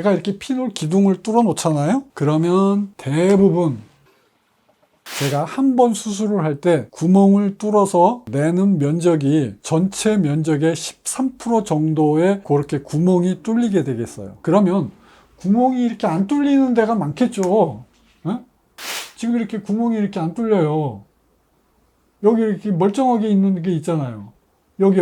제가 이렇게 피놀 기둥을 뚫어 놓잖아요. 그러면 대부분 제가 한 번 수술을 할 때 구멍을 뚫어서 내는 면적이 전체 면적의 13% 정도의 그렇게 구멍이 뚫리게 되겠어요. 그러면 구멍이 이렇게 안 뚫리는 데가 많겠죠. 어? 지금 이렇게 구멍이 이렇게 안 뚫려요. 여기 이렇게 멀쩡하게 있는 게 있잖아요. 여기.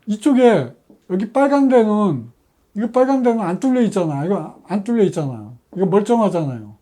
이쪽에 여기 빨간 데는 이거 빨간 데는 안 뚫려 있잖아. 이거 안 뚫려 있잖아요. 이거 멀쩡하잖아요.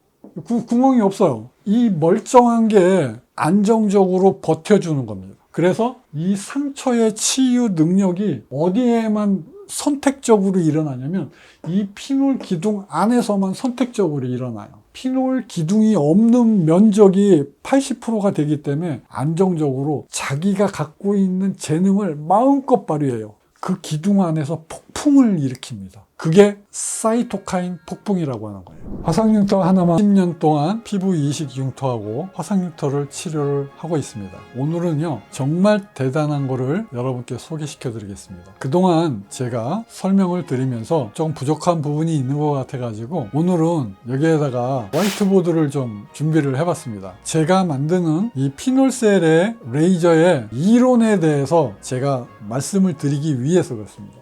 구멍이 없어요. 이 멀쩡한 게 안정적으로 버텨주는 겁니다. 그래서 이 상처의 치유 능력이 어디에만 선택적으로 일어나냐면 이 피놀 기둥 안에서만 선택적으로 일어나요. 피놀 기둥이 없는 면적이 80%가 되기 때문에 안정적으로 자기가 갖고 있는 재능을 마음껏 발휘해요. 그 기둥 안에서 폭풍을 일으킵니다. 그게 사이토카인 폭풍이라고 하는 거예요. 화상융터 하나만 10년 동안 피부 이식 융터하고 화상융터를 치료를 하고 있습니다. 오늘은요 정말 대단한 거를 여러분께 소개시켜 드리겠습니다. 그동안 제가 설명을 드리면서 좀 부족한 부분이 있는 것 같아 가지고 오늘은 여기에다가 화이트보드를 좀 준비를 해봤습니다. 제가 만드는 이 피놀셀의 레이저의 이론에 대해서 제가 말씀을 드리기 위해서 그렇습니다.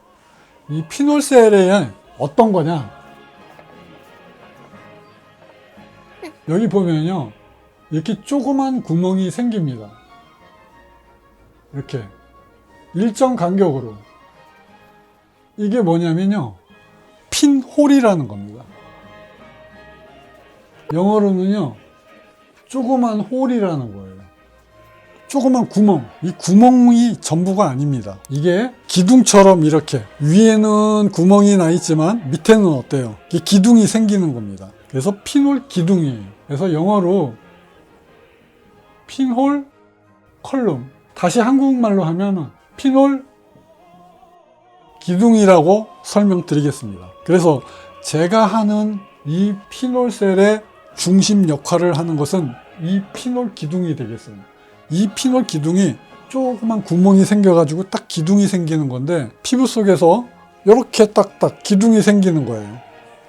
이 피놀셀이 어떤 거냐? 여기 보면요 이렇게 조그만 구멍이 생깁니다. 이렇게 일정 간격으로. 이게 뭐냐면요 핀홀이라는 겁니다. 영어로는요 조그만 홀이라는 거예요. 조그만 구멍. 이 구멍이 전부가 아닙니다. 이게 기둥처럼 이렇게 위에는 구멍이 나 있지만 밑에는 어때요? 이게 기둥이 생기는 겁니다. 그래서 핀홀 기둥이에요. 그래서 영어로 핀홀 컬럼. 다시 한국말로 하면 핀홀 기둥이라고 설명드리겠습니다. 그래서 제가 하는 이 피놀셀의 중심 역할을 하는 것은 이 핀홀 기둥이 되겠어요. 이 핀홀 기둥이 조그만 구멍이 생겨가지고 딱 기둥이 생기는 건데 피부 속에서 이렇게 딱딱 기둥이 생기는 거예요.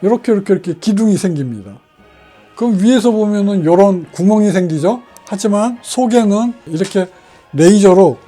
이렇게 기둥이 생깁니다. 그럼 위에서 보면은 이런 구멍이 생기죠. 하지만 속에는 이렇게 레이저로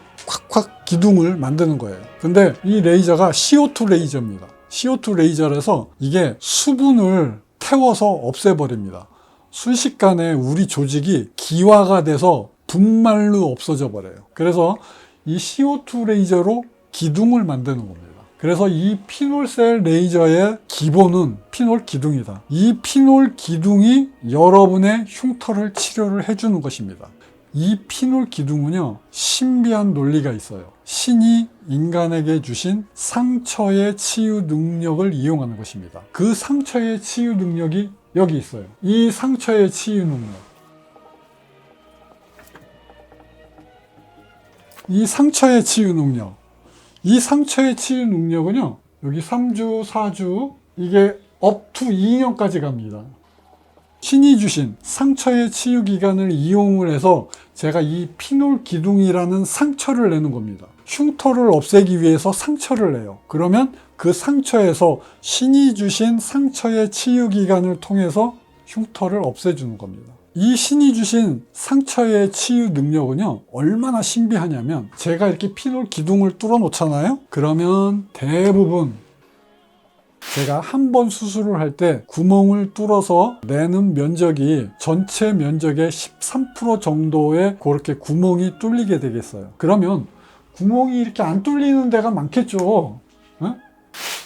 콱콱 기둥을 만드는 거예요. 근데 이 레이저가 CO2 레이저입니다. CO2 레이저라서 이게 수분을 태워서 없애버립니다. 순식간에 우리 조직이 기화가 돼서 분말로 없어져 버려요. 그래서 이 CO2 레이저로 기둥을 만드는 겁니다. 그래서 이 피놀셀 레이저의 기본은 핀홀 기둥이다. 이 핀홀 기둥이 여러분의 흉터를 치료를 해주는 것입니다. 이 핀홀 기둥은요 신비한 논리가 있어요. 신이 인간에게 주신 상처의 치유 능력을 이용하는 것입니다. 그 상처의 치유 능력이 여기 있어요. 이 상처의 치유 능력. 이 상처의 치유 능력. 이 상처의 치유 능력은요 여기 3주, 4주 이게 up to 2년까지 갑니다. 신이 주신 상처의 치유 기간을 이용을 해서 제가 이 핀홀 기둥이라는 상처를 내는 겁니다. 흉터를 없애기 위해서 상처를 내요. 그러면 그 상처에서 신이 주신 상처의 치유 기간을 통해서 흉터를 없애주는 겁니다. 이 신이 주신 상처의 치유 능력은요 얼마나 신비하냐면 제가 이렇게 핀홀 기둥을 뚫어 놓잖아요. 그러면 대부분 제가 한 번 수술을 할 때 구멍을 뚫어서 내는 면적이 전체 면적의 13% 정도의 그렇게 구멍이 뚫리게 되겠어요. 그러면 구멍이 이렇게 안 뚫리는 데가 많겠죠. 어?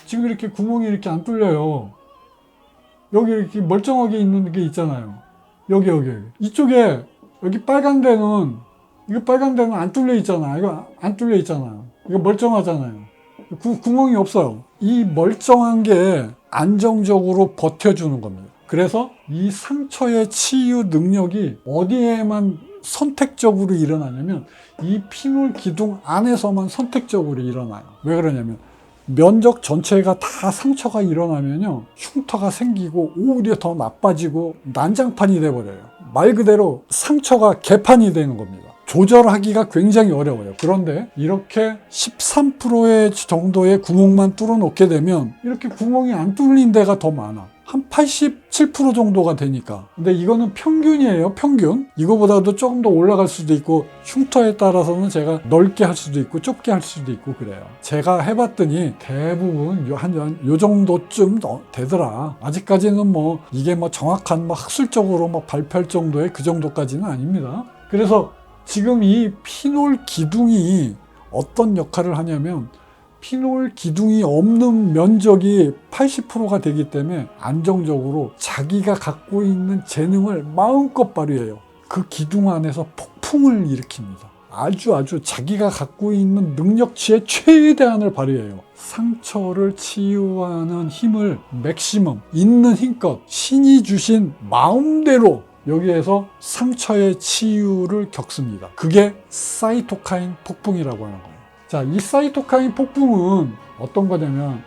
지금 이렇게 구멍이 이렇게 안 뚫려요. 여기 이렇게 멀쩡하게 있는 게 있잖아요. 여기. 이쪽에 여기 빨간 데는 이거 빨간 데는 안 뚫려 있잖아. 이거 안 뚫려 있잖아요. 이거 멀쩡하잖아요. 구멍이 없어요. 이 멀쩡한 게 안정적으로 버텨주는 겁니다. 그래서 이 상처의 치유 능력이 어디에만 선택적으로 일어나냐면 이 핀홀 기둥 안에서만 선택적으로 일어나요. 왜 그러냐면 면적 전체가 다 상처가 일어나면요 흉터가 생기고 오히려 더 나빠지고 난장판이 돼버려요. 말 그대로 상처가 개판이 되는 겁니다. 조절하기가 굉장히 어려워요. 그런데 이렇게 13%의 정도의 구멍만 뚫어 놓게 되면 이렇게 구멍이 안 뚫린 데가 더 많아. 한 87% 정도가 되니까. 근데 이거는 평균이에요, 평균. 이거보다도 조금 더 올라갈 수도 있고, 흉터에 따라서는 제가 넓게 할 수도 있고 좁게 할 수도 있고 그래요. 제가 해봤더니 대부분 요 정도쯤 되더라. 아직까지는 뭐 이게 뭐 정확한 뭐 학술적으로 뭐 발표할 정도의 그 정도까지는 아닙니다. 그래서 지금 이 피놀 기둥이 어떤 역할을 하냐면, 피놀 기둥이 없는 면적이 80%가 되기 때문에 안정적으로 자기가 갖고 있는 재능을 마음껏 발휘해요. 그 기둥 안에서 폭풍을 일으킵니다. 아주 자기가 갖고 있는 능력치의 최대한을 발휘해요. 상처를 치유하는 힘을 맥시멈, 있는 힘껏 신이 주신 마음대로 여기에서 상처의 치유를 겪습니다. 그게 사이토카인 폭풍이라고 하는 거예요. 자, 이 사이토카인 폭풍은 어떤 거냐면,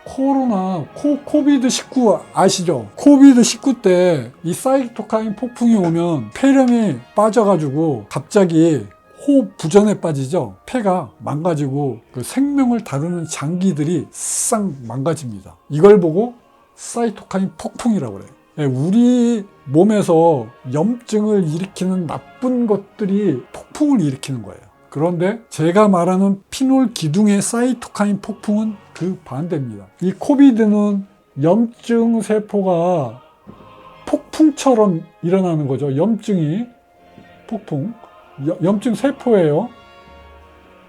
코비드19 아시죠? 코비드19 때 이 사이토카인 폭풍이 오면 폐렴이 빠져가지고 갑자기 호흡 부전에 빠지죠. 폐가 망가지고 그 생명을 다루는 장기들이 싹 망가집니다. 이걸 보고 사이토카인 폭풍이라고 그래요. 우리 몸에서 염증을 일으키는 나쁜 것들이 폭풍을 일으키는 거예요. 그런데 제가 말하는 피놀 기둥의 사이토카인 폭풍은 그 반대입니다. 이 코비드는 염증 세포가 폭풍처럼 일어나는 거죠. 염증이 폭풍, 염증 세포예요.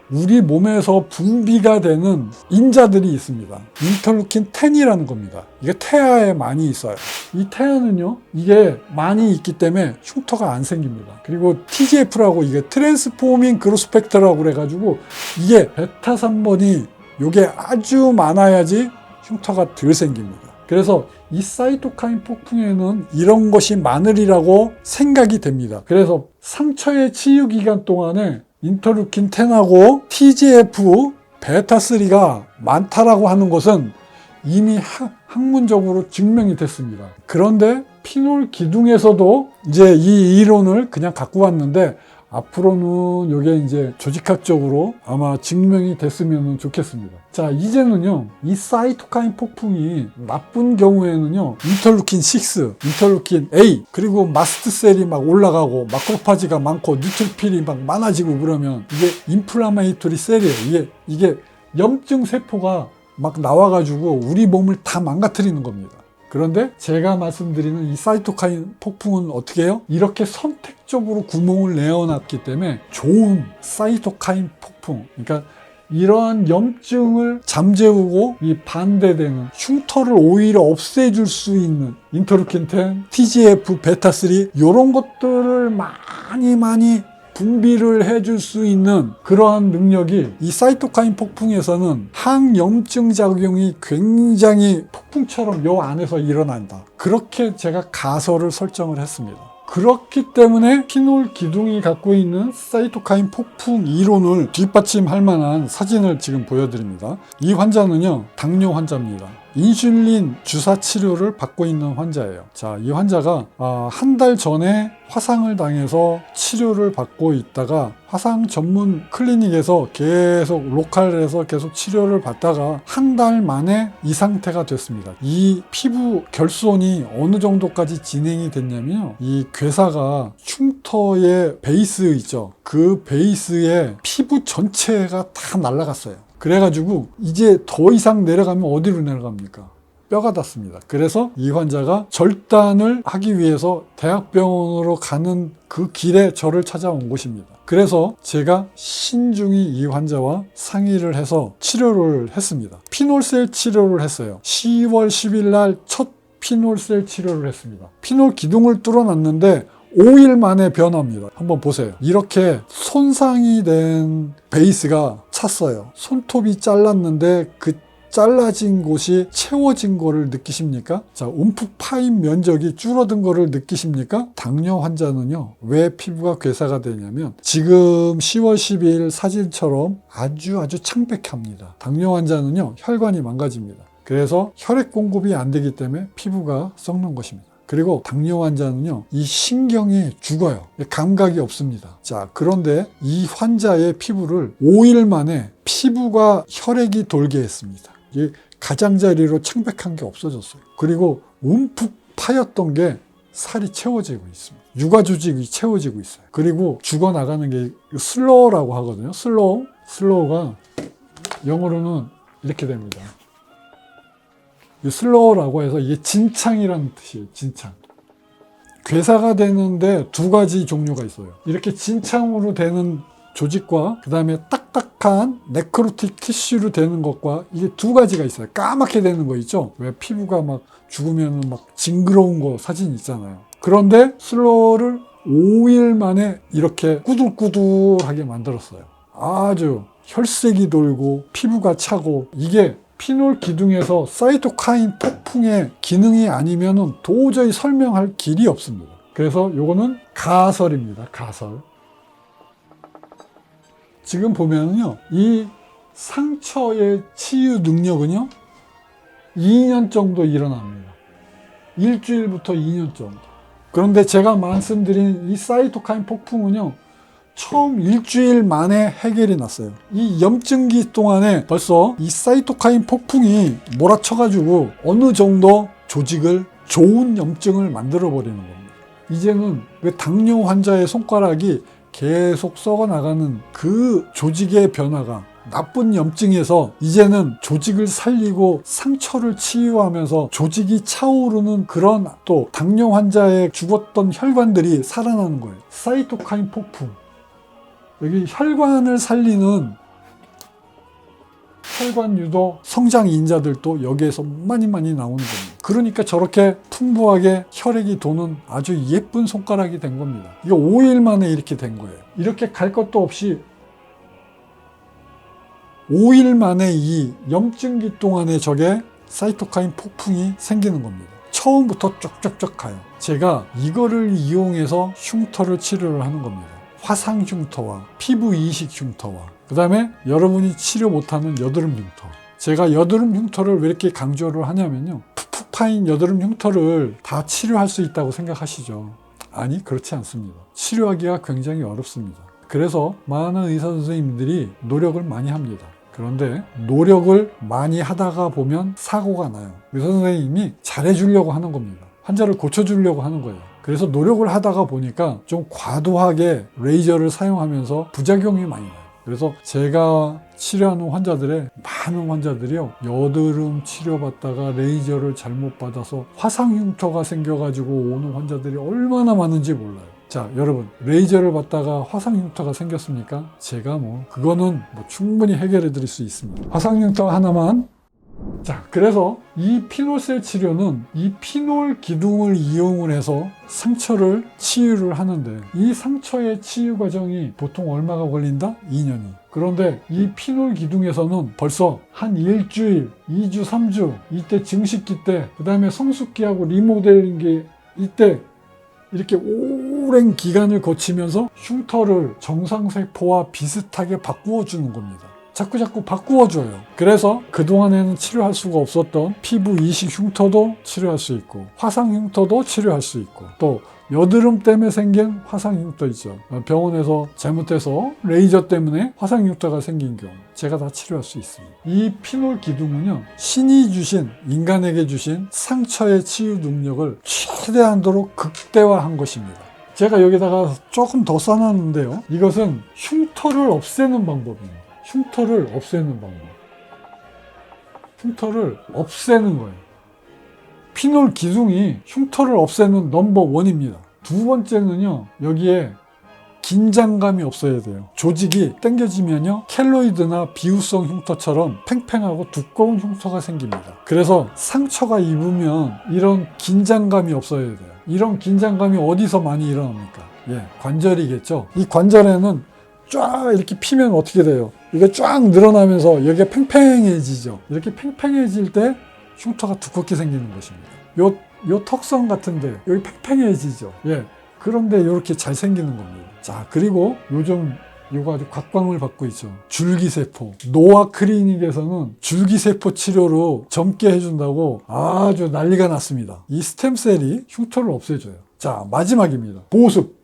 우리 몸에서 분비가 되는 인자들이 있습니다. 인터루킨 10이라는 겁니다. 이게 태아에 많이 있어요. 이 태아는요, 이게 많이 있기 때문에 흉터가 안 생깁니다. 그리고 TGF라고, 이게 트랜스포밍 그로스 팩터라고 그래가지고, 이게 베타 3번이 요게 아주 많아야지 흉터가 덜 생깁니다. 그래서 이 사이토카인 폭풍에는 이런 것이 많으리라고 생각이 됩니다. 그래서 상처의 치유 기간 동안에 인터루킨 10하고 TGF 베타3가 많다라고 하는 것은 이미 학문적으로 증명이 됐습니다. 그런데 피놀 기둥에서도 이제 이 이론을 그냥 갖고 왔는데, 앞으로는 이게 이제 조직학적으로 아마 증명이 됐으면 좋겠습니다. 자, 이제는요, 이 사이토카인 폭풍이 나쁜 경우에는요, 인터루킨 6, 인터루킨 A, 그리고 마스트셀이 막 올라가고 마크로파지가 많고 뉴트로필이 막 많아지고 그러면 이게 인플라메이토리 셀이에요. 이게 염증 세포가 막 나와가지고 우리 몸을 다 망가뜨리는 겁니다. 그런데 제가 말씀드리는 이 사이토카인 폭풍은 어떻게 해요? 이렇게 선택적으로 구멍을 내어놨기 때문에 좋은 사이토카인 폭풍, 그러니까 이러한 염증을 잠재우고 이 반대되는 흉터를 오히려 없애줄 수 있는 인터루킨 10, TGF, 베타3 이런 것들을 많이 분비를 해줄 수 있는 그러한 능력이 이 사이토카인 폭풍에서는 항염증 작용이 굉장히 폭풍처럼 요 안에서 일어난다. 그렇게 제가 가설을 설정을 했습니다. 그렇기 때문에 피놀 기둥이 갖고 있는 사이토카인 폭풍 이론을 뒷받침할 만한 사진을 지금 보여드립니다. 이 환자는요, 당뇨 환자입니다. 인슐린 주사 치료를 받고 있는 환자예요. 자, 이 환자가 한 달 전에 화상을 당해서 치료를 받고 있다가 화상 전문 클리닉에서 계속 로컬에서 계속 치료를 받다가 한 달 만에 이 상태가 됐습니다. 이 피부 결손이 어느 정도까지 진행이 됐냐면요, 이 괴사가 흉터의 베이스 있죠, 그 베이스에 피부 전체가 다 날아갔어요. 그래가지고 이제 더 이상 내려가면 어디로 내려갑니까? 뼈가 닿습니다. 그래서 이 환자가 절단을 하기 위해서 대학병원으로 가는 그 길에 저를 찾아온 곳입니다. 그래서 제가 신중히 이 환자와 상의를 해서 치료를 했습니다. 피놀셀 치료를 했어요. 10월 10일 날 첫 피놀셀 치료를 했습니다. 피놀 기둥을 뚫어놨는데 5일 만에 변화입니다. 한번 보세요. 이렇게 손상이 된 베이스가 찼어요. 손톱이 잘랐는데 그 잘라진 곳이 채워진 거를 느끼십니까? 자, 움푹 파인 면적이 줄어든 거를 느끼십니까? 당뇨 환자는요, 왜 피부가 괴사가 되냐면 지금 10월 12일 사진처럼 아주 창백합니다. 당뇨 환자는요, 혈관이 망가집니다. 그래서 혈액 공급이 안 되기 때문에 피부가 썩는 것입니다. 그리고 당뇨 환자는요, 이 신경이 죽어요. 감각이 없습니다. 자, 그런데 이 환자의 피부를 5일 만에 피부가 혈액이 돌게 했습니다. 이 가장자리로 창백한 게 없어졌어요. 그리고 움푹 파였던 게 살이 채워지고 있습니다. 육아 조직이 채워지고 있어요. 그리고 죽어나가는 게 슬로우라고 하거든요. 슬로우가 영어로는 이렇게 됩니다. 이 슬로우라고 해서 이게 진창이라는 뜻이에요. 진창. 괴사가 되는데 두 가지 종류가 있어요. 이렇게 진창으로 되는 조직과 그 다음에 딱딱한 네크로틱 티슈로 되는 것과 이게 두 가지가 있어요. 까맣게 되는 거 있죠? 왜 피부가 막 죽으면 막 징그러운 거 사진 있잖아요. 그런데 슬로우를 5일 만에 이렇게 꾸들꾸들하게 만들었어요. 아주 혈색이 돌고 피부가 차고, 이게 피놀 기둥에서 사이토카인 폭풍의 기능이 아니면은 도저히 설명할 길이 없습니다. 그래서 요거는 가설입니다. 가설. 지금 보면은요, 이 상처의 치유 능력은요, 2년 정도 일어납니다. 일주일부터 2년 정도. 그런데 제가 말씀드린 이 사이토카인 폭풍은요, 처음 일주일 만에 해결이 났어요. 이 염증기 동안에 벌써 이 사이토카인 폭풍이 몰아쳐가지고 어느 정도 조직을, 좋은 염증을 만들어 버리는 겁니다. 이제는 그 당뇨 환자의 손가락이 계속 썩어나가는 그 조직의 변화가 나쁜 염증에서 이제는 조직을 살리고 상처를 치유하면서 조직이 차오르는 그런, 또 당뇨 환자의 죽었던 혈관들이 살아나는 거예요. 사이토카인 폭풍. 여기 혈관을 살리는 혈관 유도 성장 인자들도 여기에서 많이 나오는 겁니다. 그러니까 저렇게 풍부하게 혈액이 도는 아주 예쁜 손가락이 된 겁니다. 이거 5일 만에 이렇게 된 거예요. 이렇게 갈 것도 없이 5일 만에 이 염증기 동안에 저게 사이토카인 폭풍이 생기는 겁니다. 처음부터 쫙쫙쫙 가요. 제가 이거를 이용해서 흉터를 치료를 하는 겁니다. 화상 흉터와 피부 이식 흉터와 그 다음에 여러분이 치료 못하는 여드름 흉터. 제가 여드름 흉터를 왜 이렇게 강조를 하냐면요, 푹푹 파인 여드름 흉터를 다 치료할 수 있다고 생각하시죠? 아니, 그렇지 않습니다. 치료하기가 굉장히 어렵습니다. 그래서 많은 의사 선생님들이 노력을 많이 합니다. 그런데 노력을 많이 하다가 보면 사고가 나요. 의사 선생님이 잘해주려고 하는 겁니다. 환자를 고쳐주려고 하는 거예요. 그래서 노력을 하다가 보니까 좀 과도하게 레이저를 사용하면서 부작용이 많이 나요. 그래서 제가 치료하는 환자들의 많은 환자들이요, 여드름 치료받다가 레이저를 잘못 받아서 화상 흉터가 생겨가지고 오는 환자들이 얼마나 많은지 몰라요. 자, 여러분, 레이저를 받다가 화상 흉터가 생겼습니까? 제가 그거는 충분히 해결해 드릴 수 있습니다. 화상 흉터 하나만. 자, 그래서 이 피놀셀 치료는 이 피놀 기둥을 이용을 해서 상처를 치유를 하는데, 이 상처의 치유 과정이 보통 얼마가 걸린다? 2년이. 그런데 이 피놀 기둥에서는 벌써 한 일주일, 2주, 3주, 이때 증식기 때, 그 다음에 성숙기하고 리모델링기 이때 이렇게 오랜 기간을 거치면서 흉터를 정상세포와 비슷하게 바꾸어 주는 겁니다. 자꾸 바꾸어줘요. 그래서 그동안에는 치료할 수가 없었던 피부 이식 흉터도 치료할 수 있고, 화상 흉터도 치료할 수 있고, 또 여드름 때문에 생긴 화상 흉터 있죠. 병원에서 잘못해서 레이저 때문에 화상 흉터가 생긴 경우 제가 다 치료할 수 있습니다. 이 피놀 기둥은요, 신이 주신, 인간에게 주신 상처의 치유 능력을 최대한도로 극대화한 것입니다. 제가 여기다가 조금 더 써놨는데요, 이것은 흉터를 없애는 방법입니다. 흉터를 없애는 방법. 흉터를 없애는 거예요. 피놀 기둥이 흉터를 없애는 넘버 원입니다. 두 번째는요, 여기에 긴장감이 없어야 돼요. 조직이 당겨지면요, 켈로이드나 비우성 흉터처럼 팽팽하고 두꺼운 흉터가 생깁니다. 그래서 상처가 입으면 이런 긴장감이 없어야 돼요. 이런 긴장감이 어디서 많이 일어납니까? 관절이겠죠. 이 관절에는 쫙 이렇게 피면 어떻게 돼요? 이게 쫙 늘어나면서 여기가 팽팽해지죠. 이렇게 팽팽해질 때 흉터가 두껍게 생기는 것입니다. 요 턱선 같은데 여기 팽팽해지죠. 그런데 이렇게 잘 생기는 겁니다. 자, 그리고 요즘 이거 아주 각광을 받고 있죠. 줄기세포. 노아 클리닉에서는 줄기세포 치료로 젊게 해준다고 아주 난리가 났습니다. 이 스템셀이 흉터를 없애줘요. 자, 마지막입니다. 보습.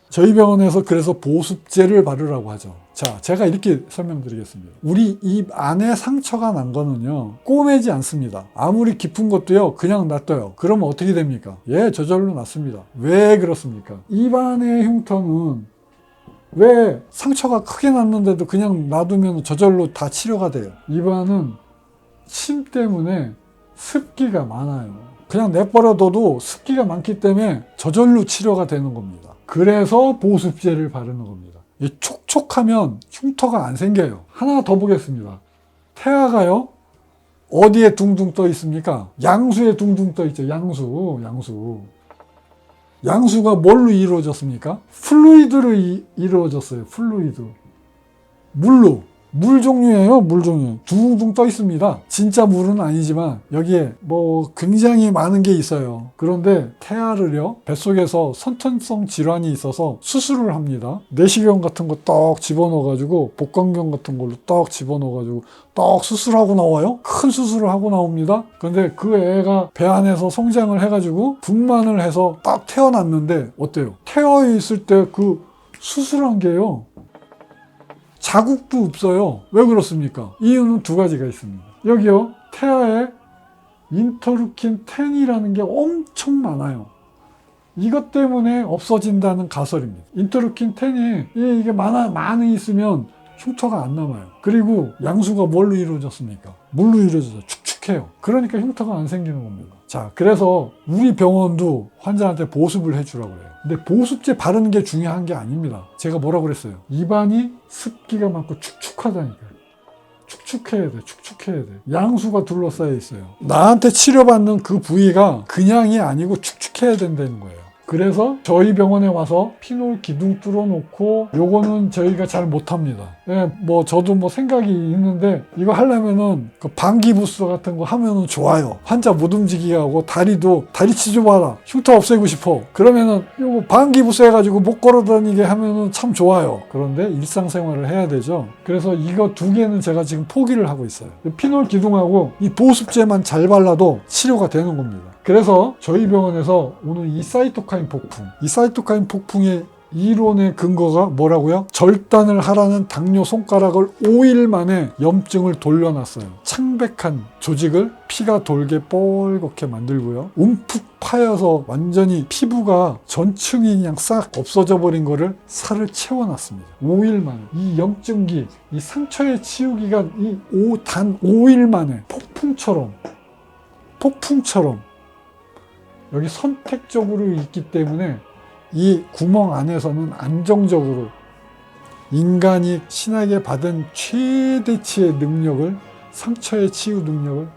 저희 병원에서 그래서 보습제를 바르라고 하죠. 자, 제가 이렇게 설명드리겠습니다. 우리 입 안에 상처가 난 거는요, 꼬매지 않습니다. 아무리 깊은 것도요, 그냥 놔둬요. 그러면 어떻게 됩니까? 예, 저절로 낫습니다. 왜 그렇습니까? 입 안의 흉터는 왜 상처가 크게 났는데도 그냥 놔두면 저절로 다 치료가 돼요? 입 안은 침 때문에 습기가 많아요. 그냥 내버려둬도 습기가 많기 때문에 저절로 치료가 되는 겁니다. 그래서 보습제를 바르는 겁니다. 이 촉촉하면 흉터가 안 생겨요. 하나 더 보겠습니다. 태아가요, 어디에 둥둥 떠 있습니까? 양수에 둥둥 떠 있죠. 양수가 뭘로 이루어졌습니까? 플루이드로 이루어졌어요. 플루이드. 물 종류예요. 물 종류. 둥둥 떠 있습니다. 진짜 물은 아니지만 여기에 뭐 굉장히 많은 게 있어요. 그런데 태아를요, 뱃속에서 선천성 질환이 있어서 수술을 합니다. 내시경 같은 거 떡 집어넣어가지고, 복강경 같은 걸로 떡 집어넣어가지고 떡 수술하고 나와요. 큰 수술을 하고 나옵니다. 근데 그 애가 배 안에서 성장을 해가지고 분만을 해서 딱 태어났는데 어때요? 태아 있을 때 그 수술한 게요, 자국도 없어요. 왜 그렇습니까? 이유는 두 가지가 있습니다. 여기요, 태아에 인터루킨 10이라는 게 엄청 많아요. 이것 때문에 없어진다는 가설입니다. 인터루킨 10이 이게 많이 있으면 흉터가 안 남아요. 그리고 양수가 뭘로 이루어졌습니까? 물로 이루어져서 축축해요. 그러니까 흉터가 안 생기는 겁니다. 자, 그래서 우리 병원도 환자한테 보습을 해주라고 해요. 근데 보습제 바르는 게 중요한 게 아닙니다. 제가 뭐라고 그랬어요? 입안이 습기가 많고 축축하다니까요. 축축해야 돼. 양수가 둘러싸여 있어요. 나한테 치료받는 그 부위가 그냥이 아니고 축축해야 된다는 거예요. 그래서 저희 병원에 와서 피놀 기둥 뚫어놓고, 요거는 저희가 잘 못합니다. 예, 뭐 저도 뭐 생각이 있는데 이거 하려면은 그 방기부스 같은 거 하면은 좋아요. 환자 못 움직이게 하고, 다리 치줘봐라, 흉터 없애고 싶어, 그러면은 요거 방기부스 해가지고 못 걸어다니게 하면은 참 좋아요. 그런데 일상생활을 해야 되죠. 그래서 이거 두 개는 제가 지금 포기를 하고 있어요. 피놀 기둥하고 이 보습제만 잘 발라도 치료가 되는 겁니다. 그래서 저희 병원에서 오늘 이 사이토카인 폭풍의 이론의 근거가 뭐라고요? 절단을 하라는 당뇨 손가락을 5일 만에 염증을 돌려놨어요. 창백한 조직을 피가 돌게 뻘겋게 만들고요, 움푹 파여서 완전히 피부가 전층이 그냥 싹 없어져 버린 거를 살을 채워놨습니다. 5일 만에. 이 염증기, 이 상처의 치유기가 단 5일 만에 폭풍처럼 여기 선택적으로 있기 때문에 이 구멍 안에서는 안정적으로 인간이 신에게 받은 최대치의 능력을, 상처의 치유 능력을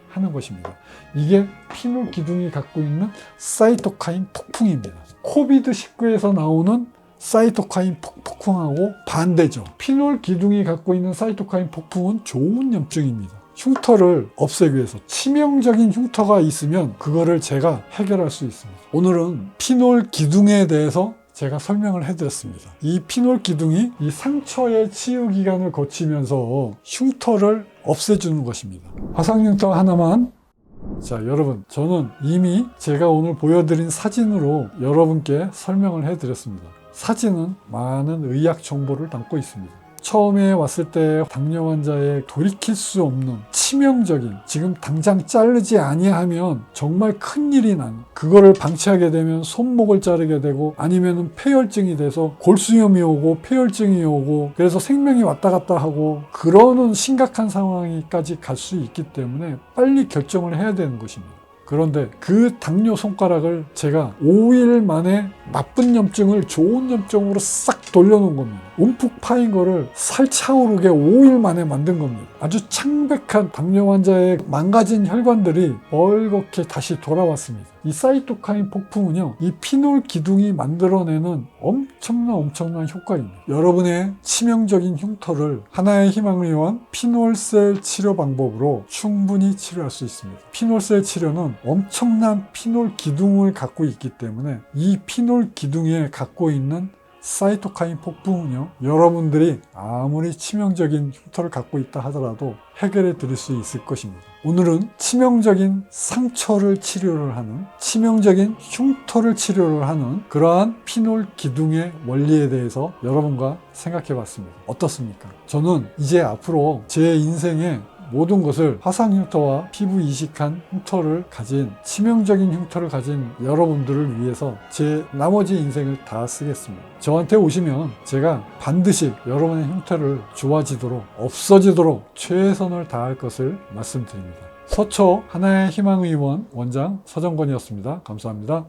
하는 것입니다. 이게 피놀 기둥이 갖고 있는 사이토카인 폭풍입니다. 코비드19에서 나오는 사이토카인 폭풍하고 반대죠. 피놀 기둥이 갖고 있는 사이토카인 폭풍은 좋은 염증입니다. 흉터를 없애기 위해서, 치명적인 흉터가 있으면 그거를 제가 해결할 수 있습니다. 오늘은 피놀 기둥에 대해서 제가 설명을 해드렸습니다. 이 피놀 기둥이 이 상처의 치유 기간을 거치면서 흉터를 없애주는 것입니다. 화상흉터 하나만. 자, 여러분, 저는 이미 제가 오늘 보여드린 사진으로 여러분께 설명을 해드렸습니다. 사진은 많은 의학 정보를 담고 있습니다. 처음에 왔을 때 당뇨 환자의 돌이킬 수 없는 치명적인, 지금 당장 자르지 아니하면 정말 큰일이 나는, 그거를 방치하게 되면 손목을 자르게 되고, 아니면 폐혈증이 돼서 골수염이 오고 폐혈증이 오고, 그래서 생명이 왔다 갔다 하고, 그러는 심각한 상황까지 갈 수 있기 때문에 빨리 결정을 해야 되는 것입니다. 그런데 그 당뇨 손가락을 제가 5일 만에 나쁜 염증을 좋은 염증으로 싹 돌려놓은 겁니다. 움푹 파인 거를 살차오르게 5일 만에 만든 겁니다. 아주 창백한 당뇨 환자의 망가진 혈관들이 뻘겋게 다시 돌아왔습니다. 이 사이토카인 폭풍은요, 이 피놀 기둥이 만들어내는 엄청난 효과입니다. 여러분의 치명적인 흉터를 하나의 희망을 위한 피놀셀 치료 방법으로 충분히 치료할 수 있습니다. 피놀셀 치료는 엄청난 피놀 기둥을 갖고 있기 때문에 이 피놀 기둥에 갖고 있는 사이토카인 폭풍은요, 여러분들이 아무리 치명적인 흉터를 갖고 있다 하더라도 해결해 드릴 수 있을 것입니다. 오늘은 치명적인 상처를 치료를 하는, 치명적인 흉터를 치료를 하는 그러한 피놀 기둥의 원리에 대해서 여러분과 생각해 봤습니다. 어떻습니까? 저는 이제 앞으로 제 인생에 모든 것을 화상 흉터와 피부 이식한 흉터를 가진, 치명적인 흉터를 가진 여러분들을 위해서 제 나머지 인생을 다 쓰겠습니다. 저한테 오시면 제가 반드시 여러분의 흉터를 좋아지도록, 없어지도록 최선을 다할 것을 말씀드립니다. 서초 하나의 희망의원 원장 서정권이었습니다. 감사합니다.